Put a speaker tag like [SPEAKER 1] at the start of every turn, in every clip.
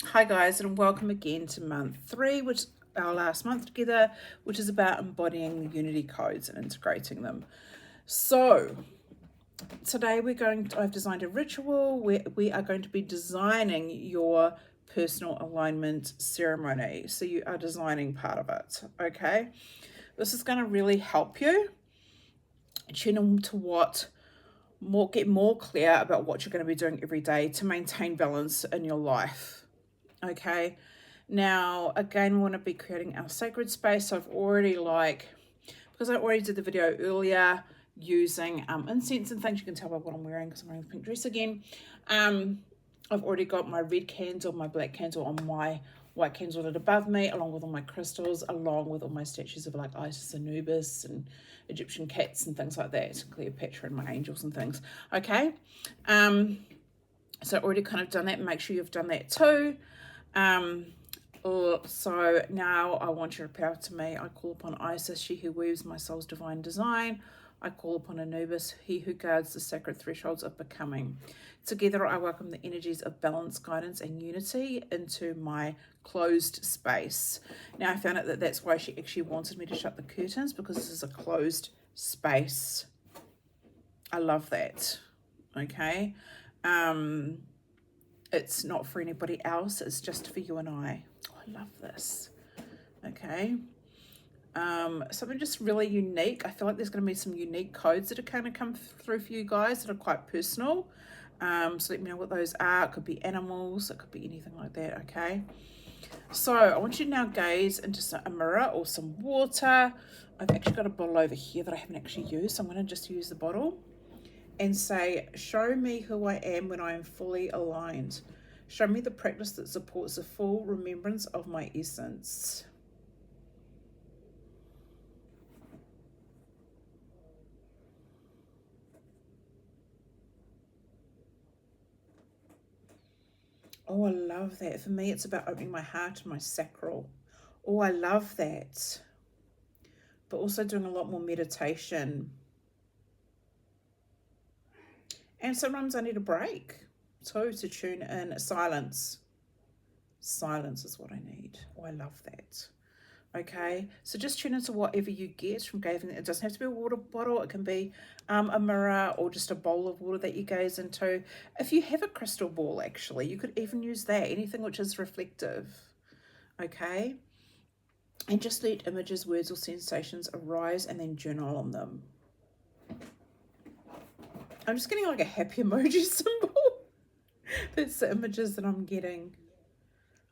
[SPEAKER 1] Hi guys, and welcome again to month 3, which is our last month together, which is about embodying the unity codes and integrating them. So today I've designed a ritual where we are going to be designing your personal alignment ceremony. So you are designing part of it, okay? This is going to really help you tune into get more clear about what you're going to be doing every day to maintain balance in your life. Okay. Now, again, we want to be creating our sacred space. So because I already did the video earlier using incense and things. You can tell by what I'm wearing because I'm wearing the pink dress again. I've already got my red candle, my black candle on my white candle lit above me, along with all my crystals, along with all my statues of like Isis, Anubis, and Egyptian cats and things like that, Cleopatra and my angels and things. Okay. So I've already kind of done that. Make sure you've done that too. So now I want you to power to me. I call upon Isis, she who weaves my soul's divine design. I call upon Anubis, he who guards the sacred thresholds of becoming. Together I welcome the energies of balance, guidance, and unity into my closed space. Now I found out that that's why she actually wanted me to shut the curtains, because this is a closed space. I love that. Okay. It's not for anybody else. It's just for you and I. Oh, I love this. Okay. Something just really unique. I feel like there's going to be some unique codes that are kind of come through for you guys that are quite personal. So let me know what those are. It could be animals. It could be anything like that. Okay. So I want you to now gaze into a mirror or some water. I've actually got a bottle over here that I haven't actually used. So I'm going to just use the bottle and say, show me who I am when I am fully aligned. Show me the practice that supports the full remembrance of my essence. Oh, I love that. For me, it's about opening my heart and my sacral. Oh, I love that. But also doing a lot more meditation. And sometimes I need a break too to tune in. Silence. Silence is what I need. Oh, I love that. Okay, so just tune into whatever you get from gazing. It doesn't have to be a water bottle. It can be a mirror or just a bowl of water that you gaze into. If you have a crystal ball, actually, you could even use that. Anything which is reflective. Okay, and just let images, words, or sensations arise and then journal on them. I'm just getting like a happy emoji symbol. That's the images that I'm getting.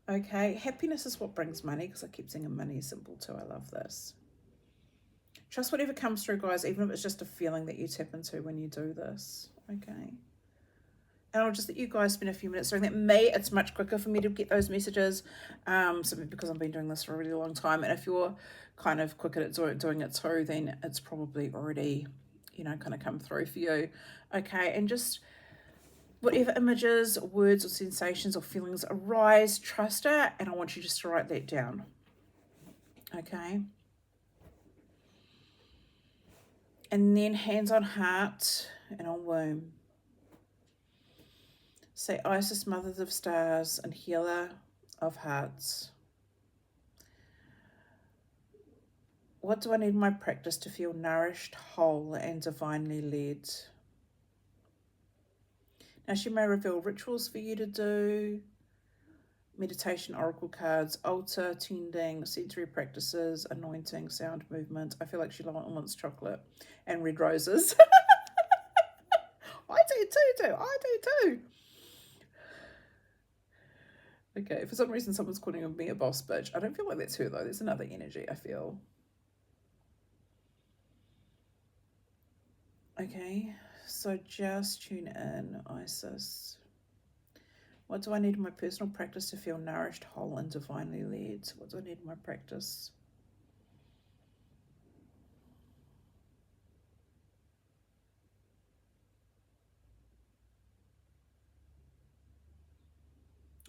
[SPEAKER 1] Okay, happiness is what brings money, because I keep seeing a money symbol too. I love this. Trust whatever comes through, guys, even if it's just a feeling that you tap into when you do this. Okay. And I'll just let you guys spend a few minutes doing that. It's much quicker for me to get those messages, simply because I've been doing this for a really long time. And if you're kind of quicker at doing it too, then it's probably already, kind of come through for you. Okay, and just whatever images, words, or sensations or feelings arise, trust it, and I want you just to write that down. Okay. And then hands on heart and on womb. Say, Isis, Mother of Stars and Healer of Hearts. What do I need in my practice to feel nourished, whole, and divinely led? Now, she may reveal rituals for you to do, meditation, oracle cards, altar, tending, sensory practices, anointing, sound movement. I feel like she wants chocolate and red roses. I do too. I do too. Okay, for some reason someone's calling me a boss bitch. I don't feel like that's her though. There's another energy I feel. Okay, so just tune in, Isis. What do I need in my personal practice to feel nourished, whole, and divinely led? What do I need in my practice?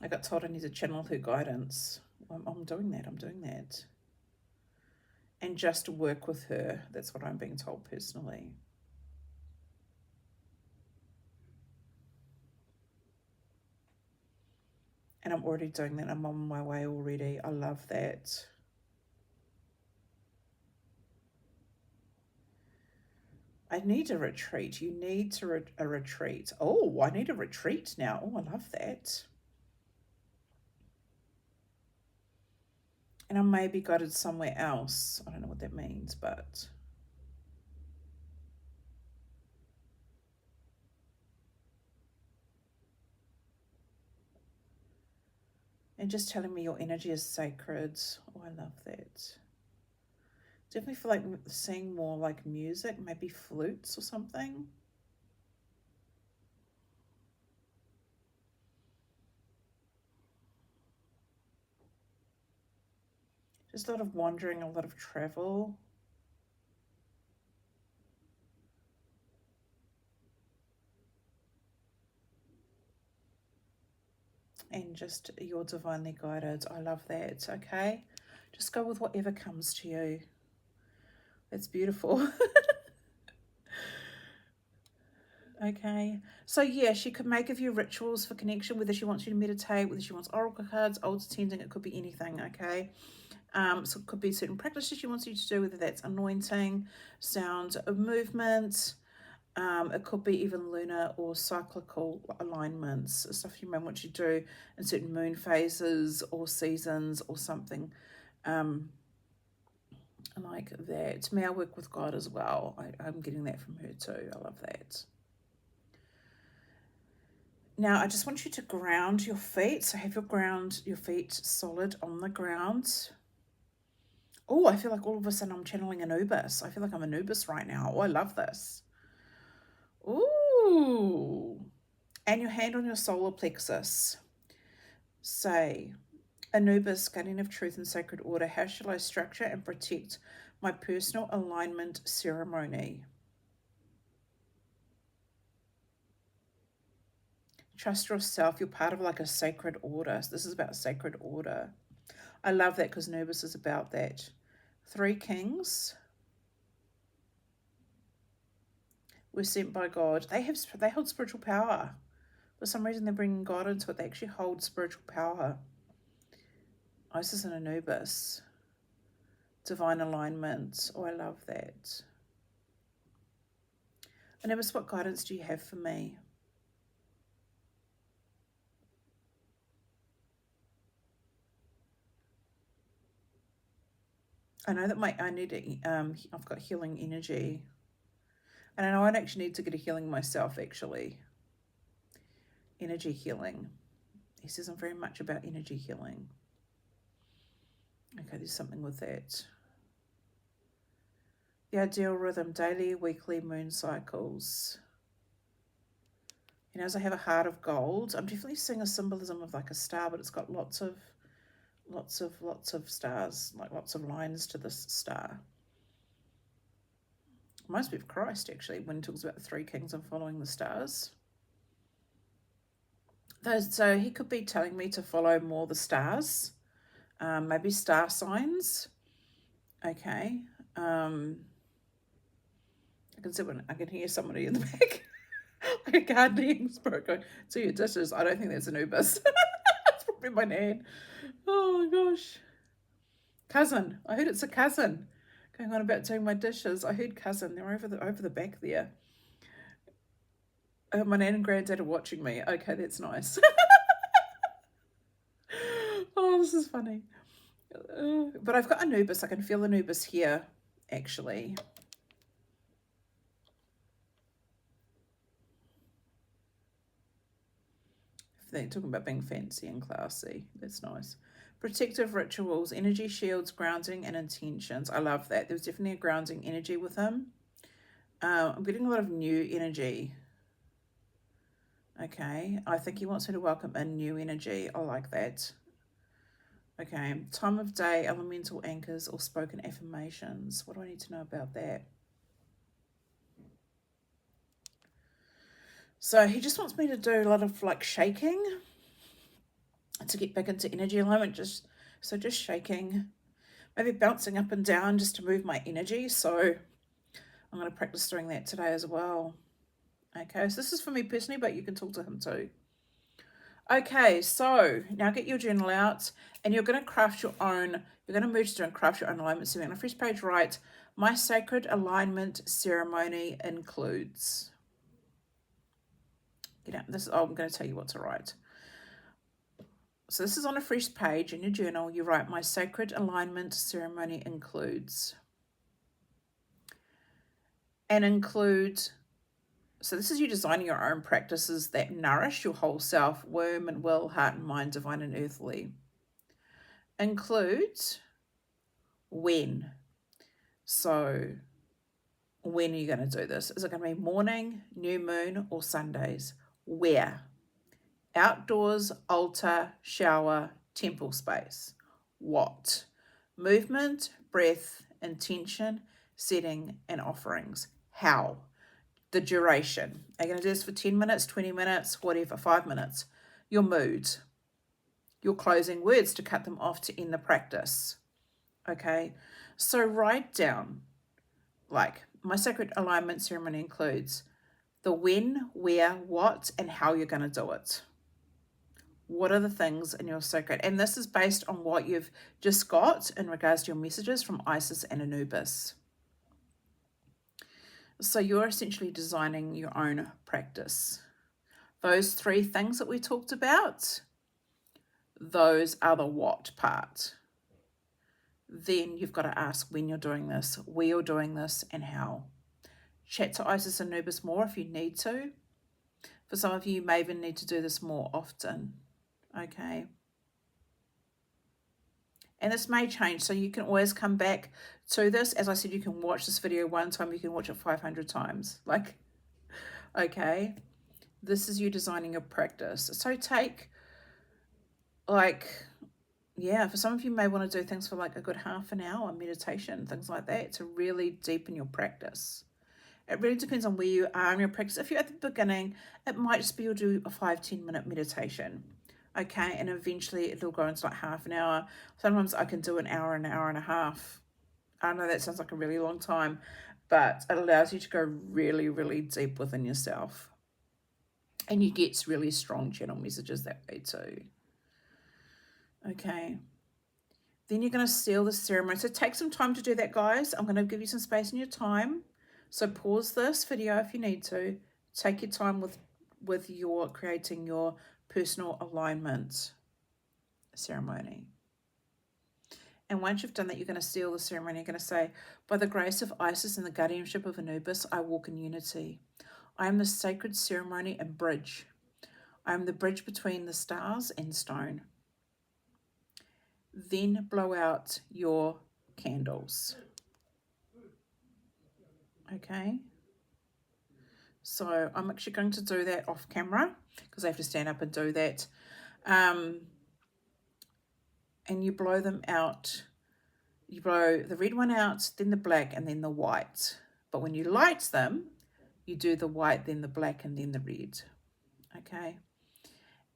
[SPEAKER 1] I got told I need to channel her guidance. I'm doing that. I'm doing that. And just work with her. That's what I'm being told personally. And I'm already doing that. I'm on my way already. I love that. I need a retreat. You need a retreat. Oh, I need a retreat now. Oh, I love that. And I may be guided somewhere else. I don't know what that means, but and just telling me your energy is sacred. Oh, I love that. Definitely feel like seeing more like music, maybe flutes or something. Just a lot of wandering, a lot of travel. And just you're divinely guided. I love that. Okay. Just go with whatever comes to you. That's beautiful. Okay. So yeah, she could make a few rituals for connection, whether she wants you to meditate, whether she wants oracle cards, old tending, it could be anything, okay? So it could be certain practices she wants you to do, whether that's anointing, sound of movement. It could be even lunar or cyclical alignments, stuff you may want to do in certain moon phases or seasons or something like that. May I work with God as well? I'm getting that from her too. I love that. Now, I just want you to ground your feet. So have your feet solid on the ground. Oh, I feel like all of a sudden I'm channeling Anubis. I feel like I'm Anubis right now. Oh, I love this. Ooh. And your hand on your solar plexus. Say, Anubis, guardian of truth and sacred order, how shall I structure and protect my personal alignment ceremony? Trust yourself. You're part of like a sacred order. So this is about sacred order. I love that because Anubis is about that. 3 kings were sent by God. They hold spiritual power. For some reason, they're bringing God into it. They actually hold spiritual power. Isis and Anubis. Divine alignment. Oh, I love that. Anubis, what guidance do you have for me? I know that I've got healing energy. And I know I actually need to get a healing myself, actually. Energy healing. He says I'm very much about energy healing. Okay, there's something with that. The ideal rhythm, daily, weekly, moon cycles. As I have a heart of gold, I'm definitely seeing a symbolism of like a star, but it's got lots of stars, like lots of lines to this star. Reminds me of Christ, actually, when he talks about the 3 kings and following the stars. So he could be telling me to follow more the stars, maybe star signs. Okay. I can hear somebody in the back. Like a gardening spirit going, "Do your dishes." I don't think that's Anubis. That's probably my nan. Oh my gosh. Cousin. I heard it's a cousin going on about doing my dishes. I heard cousin. They're over the back there. My nan and granddad are watching me. Okay, that's nice. Oh, this is funny. But I've got Anubis. I can feel Anubis here, actually. They're talking about being fancy and classy. That's nice. Protective rituals, energy shields, grounding, and intentions. I love that. There's definitely a grounding energy with him. I'm getting a lot of new energy. Okay, I think he wants me to welcome in new energy. I like that. Okay, time of day, elemental anchors, or spoken affirmations. What do I need to know about that? So he just wants me to do a lot of like shaking to get back into energy alignment. Just shaking, maybe bouncing up and down just to move my energy. So I'm going to practice doing that today as well. Okay, so this is for me personally, but you can talk to him too. Okay, so now get your journal out and you're going to craft your own, you're going to merge through and craft your own alignment. So on a fresh page, write, my sacred alignment ceremony includes. I'm going to tell you what to write. So this is on a fresh page in your journal. You write, my sacred alignment ceremony includes. And include, so this is you designing your own practices that nourish your whole self, womb and will, heart and mind, divine and earthly. Include when. So when are you going to do this? Is it going to be morning, new moon, or Sundays? Where? Outdoors, altar, shower, temple space. What? Movement, breath, intention, setting, and offerings. How? The duration. Are you going to do this for 10 minutes, 20 minutes, whatever, 5 minutes? Your mood. Your closing words to cut them off to end the practice. Okay, so write down, like, my sacred alignment ceremony includes the when, where, what, and how you're going to do it. What are the things in your sacred? And this is based on what you've just got in regards to your messages from Isis and Anubis. So you're essentially designing your own practice. Those 3 things that we talked about, those are the what part. Then you've got to ask when you're doing this, where you're doing this, and how. Chat to Isis and Anubis more if you need to. For some of you, you may even need to do this more often. Okay. And this may change, so you can always come back to this. As I said, you can watch this video 1 time, you can watch it 500 times. Like, okay, this is you designing your practice. So take, like, yeah, for some of you may want to do things for like a good half an hour, meditation, things like that, to really deepen your practice. It really depends on where you are in your practice. If you're at the beginning, it might just be you'll do a 5-10 minute meditation. Okay, and eventually it'll go into like half an hour. Sometimes I can do an hour and a half. I know that sounds like a really long time, but it allows you to go really, really deep within yourself. And you get really strong channel messages that way too. Okay. Then you're going to seal the ceremony. So take some time to do that, guys. I'm going to give you some space in your time. So pause this video if you need to. Take your time with your creating your personal alignment ceremony. And once you've done that, you're going to seal the ceremony. You're going to say, by the grace of Isis and the guardianship of Anubis, I walk in unity. I am the sacred ceremony and bridge. I am the bridge between the stars and stone. Then blow out your candles. Okay. So I'm actually going to do that off camera because I have to stand up and do that. And you blow them out. You blow the red one out, then the black, and then the white. But when you light them, you do the white, then the black, and then the red. Okay.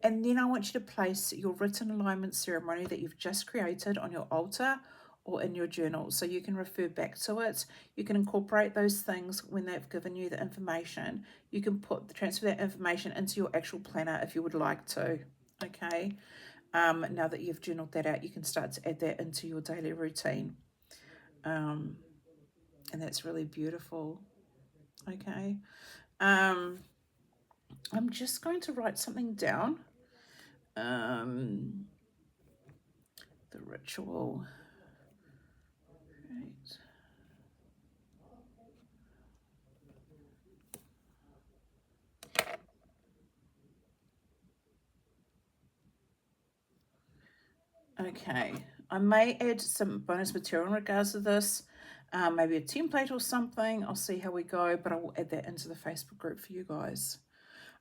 [SPEAKER 1] And then I want you to place your written alignment ceremony that you've just created on your altar or in your journal, so you can refer back to it. You can incorporate those things when they've given you the information. You can transfer that information into your actual planner if you would like to. Okay. Now that you've journaled that out, you can start to add that into your daily routine. And that's really beautiful. Okay. I'm just going to write something down. The ritual. Right. Okay, I may add some bonus material in regards to this, maybe a template or something. I'll see how we go, but I will add that into the Facebook group for you guys.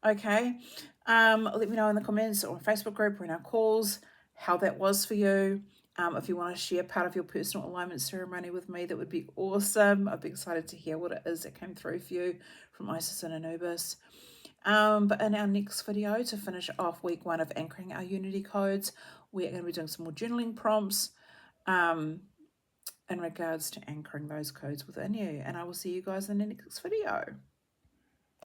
[SPEAKER 1] Okay, let me know in the comments or Facebook group or in our calls how that was for you. If you want to share part of your personal alignment ceremony with me, that would be awesome. I'd be excited to hear what it is that came through for you from Isis and Anubis. But in our next video, to finish off week 1 of anchoring our unity codes, we're going to be doing some more journaling prompts in regards to anchoring those codes within you. And I will see you guys in the next video.